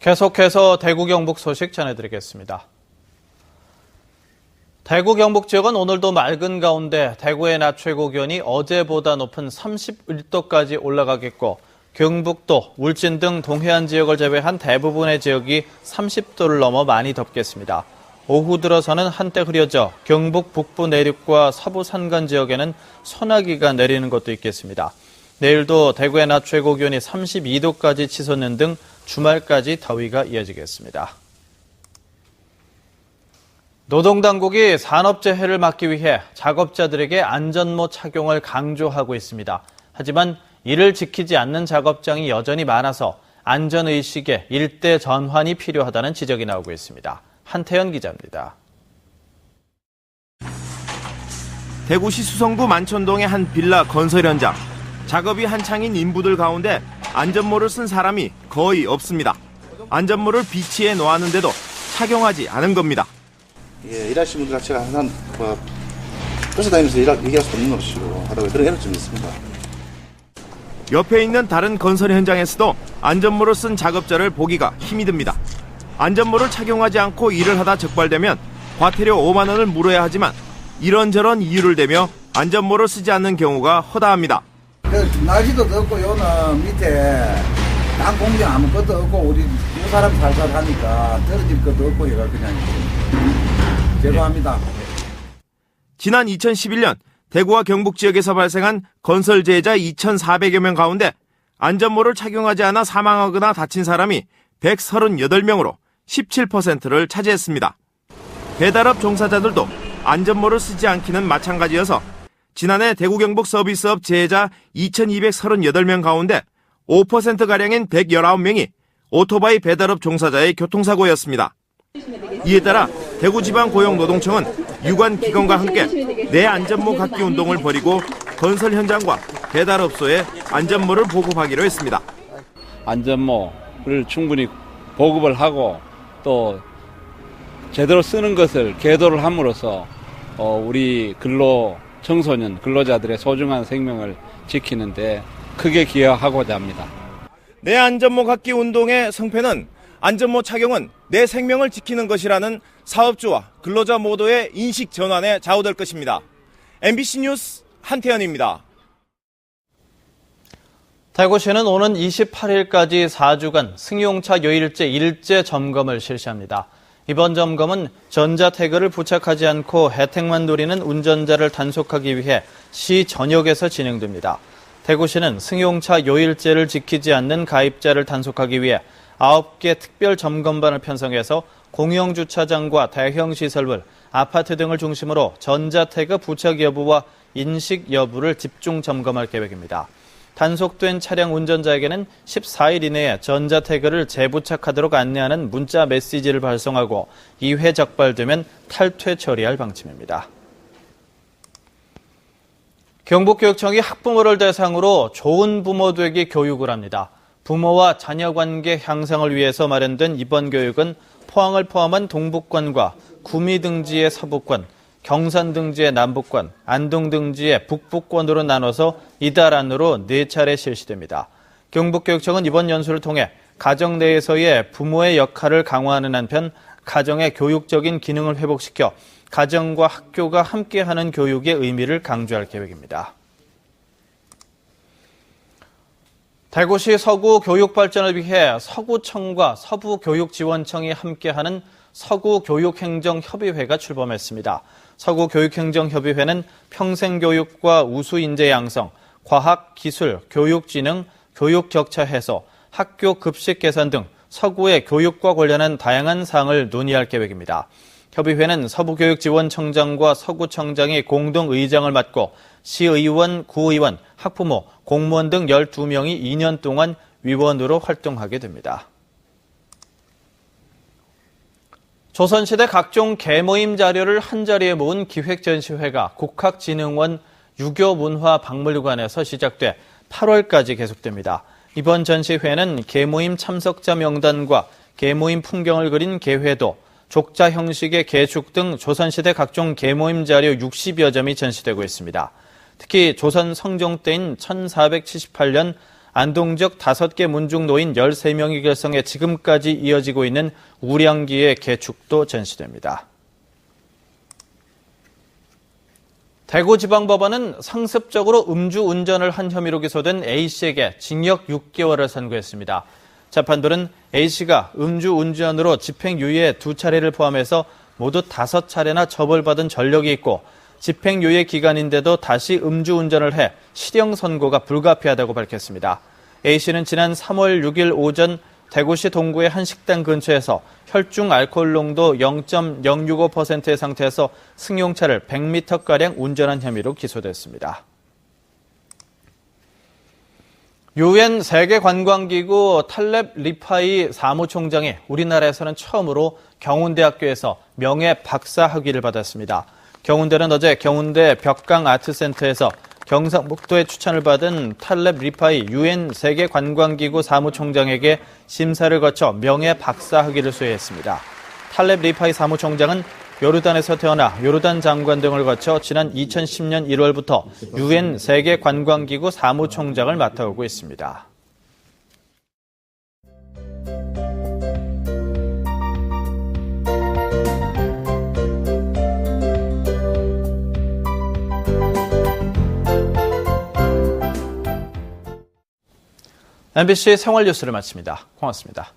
계속해서 대구 경북 소식 전해드리겠습니다. 대구 경북 지역은 오늘도 맑은 가운데 대구의 낮 최고 기온이 어제보다 높은 31도까지 올라가겠고 경북도, 울진 등 동해안 지역을 제외한 대부분의 지역이 30도를 넘어 많이 덥겠습니다. 오후 들어서는 한때 흐려져 경북 북부 내륙과 서부 산간 지역에는 소나기가 내리는 곳도 있겠습니다. 내일도 대구의 낮 최고 기온이 32도까지 치솟는 등 주말까지 더위가 이어지겠습니다. 노동당국이 산업재해를 막기 위해 작업자들에게 안전모 착용을 강조하고 있습니다. 하지만 이를 지키지 않는 작업장이 여전히 많아서 안전의식에 일대 전환이 필요하다는 지적이 나오고 있습니다. 한태현 기자입니다. 대구시 수성구 만천동의 한 빌라 건설 현장. 작업이 한창인 인부들 가운데 안전모를 쓴 사람이 거의 없습니다. 안전모를 비치해 놓았는데도 착용하지 않은 겁니다. 일하시는 분들 자체가 항상 쫓아다니면서 얘기할 수 없는 것이고 하다 보니 그런 애로점이 있습니다. 옆에 있는 다른 건설 현장에서도 안전모를 쓴 작업자를 보기가 힘이 듭니다. 안전모를 착용하지 않고 일을 하다 적발되면 과태료 5만 원을 물어야 하지만 이런저런 이유를 대며 안전모를 쓰지 않는 경우가 허다합니다. 날씨도 덥고 요는 밑에 땅 공기 아무것도 없고 우리 두 사람 살살 하니까 떨어질 것도 없고 얘가 그냥 죄송합니다. 지난 2011년 대구와 경북 지역에서 발생한 건설재해자 2,400여 명 가운데 안전모를 착용하지 않아 사망하거나 다친 사람이 138명으로 17%를 차지했습니다. 배달업 종사자들도 안전모를 쓰지 않기는 마찬가지여서 지난해 대구 경북 서비스업 재해자 2,238명 가운데 5%가량인 119명이 오토바이 배달업 종사자의 교통사고였습니다. 이에 따라 대구지방고용노동청은 유관기관과 함께 내 안전모 갖기 운동을 벌이고 건설 현장과 배달업소에 안전모를 보급하기로 했습니다. 안전모를 충분히 보급을 하고 또 제대로 쓰는 것을 계도를 함으로써 우리 청소년 근로자들의 소중한 생명을 지키는데 크게 기여하고자 합니다. 내 안전모 갖기 운동의 성패는 안전모 착용은 내 생명을 지키는 것이라는 사업주와 근로자 모두의 인식 전환에 좌우될 것입니다. MBC 뉴스 한태현입니다. 대구시는 오는 28일까지 4주간 승용차 요일제 일제 점검을 실시합니다. 이번 점검은 전자태그를 부착하지 않고 혜택만 노리는 운전자를 단속하기 위해 시 전역에서 진행됩니다. 대구시는 승용차 요일제를 지키지 않는 가입자를 단속하기 위해 9개 특별 점검반을 편성해서 공영주차장과 대형시설물, 아파트 등을 중심으로 전자태그 부착 여부와 인식 여부를 집중 점검할 계획입니다. 단속된 차량 운전자에게는 14일 이내에 전자태그를 재부착하도록 안내하는 문자 메시지를 발송하고 2회 적발되면 탈퇴 처리할 방침입니다. 경북교육청이 학부모를 대상으로 좋은 부모 되기 교육을 합니다. 부모와 자녀 관계 향상을 위해서 마련된 이번 교육은 포항을 포함한 동북권과 구미 등지의 서부권, 경산 등지의 남북권, 안동 등지의 북부권으로 나눠서 이달 안으로 4차례 실시됩니다. 경북교육청은 이번 연수를 통해 가정 내에서의 부모의 역할을 강화하는 한편 가정의 교육적인 기능을 회복시켜 가정과 학교가 함께하는 교육의 의미를 강조할 계획입니다. 대구시 서구 교육 발전을 위해 서구청과 서부교육지원청이 함께하는 서구교육행정협의회가 출범했습니다. 서구교육행정협의회는 평생교육과 우수인재 양성, 과학, 기술, 교육진흥, 교육격차 해소, 학교 급식 개선 등 서구의 교육과 관련한 다양한 사항을 논의할 계획입니다. 협의회는 서부교육지원청장과 서구청장이 공동의장을 맡고 시의원, 구의원, 학부모, 공무원 등 12명이 2년 동안 위원으로 활동하게 됩니다. 조선시대 각종 계모임 자료를 한자리에 모은 기획전시회가 국학진흥원 유교문화박물관에서 시작돼 8월까지 계속됩니다. 이번 전시회는 계모임 참석자 명단과 계모임 풍경을 그린 계회도, 족자 형식의 계축 등 조선시대 각종 계모임 자료 60여 점이 전시되고 있습니다. 특히 조선 성종 때인 1478년 안동적 5개 문중 노인 13명이 결성해 지금까지 이어지고 있는 우량기의 개축도 전시됩니다. 대구지방법원은 상습적으로 음주운전을 한 혐의로 기소된 A씨에게 징역 6개월을 선고했습니다. 재판부는 A씨가 음주운전으로 집행유예 2차례를 포함해서 모두 5차례나 처벌받은 전력이 있고 집행유예 기간인데도 다시 음주운전을 해 실형 선고가 불가피하다고 밝혔습니다. A씨는 지난 3월 6일 오전 대구시 동구의 한 식당 근처에서 혈중 알코올 농도 0.065%의 상태에서 승용차를 100m가량 운전한 혐의로 기소됐습니다. 유엔 세계관광기구 탈렙 리파이 사무총장이 우리나라에서는 처음으로 경운대학교에서 명예 박사 학위를 받았습니다. 경운대는 어제 경운대 벽강아트센터에서 경상북도의 추천을 받은 탈렙 리파이 유엔 세계관광기구 사무총장에게 심사를 거쳐 명예 박사 학위를 수여했습니다. 탈렙 리파이 사무총장은 요르단에서 태어나 요르단 장관 등을 거쳐 지난 2010년 1월부터 유엔 세계관광기구 사무총장을 맡아오고 있습니다. MBC 생활뉴스를 마칩니다. 고맙습니다.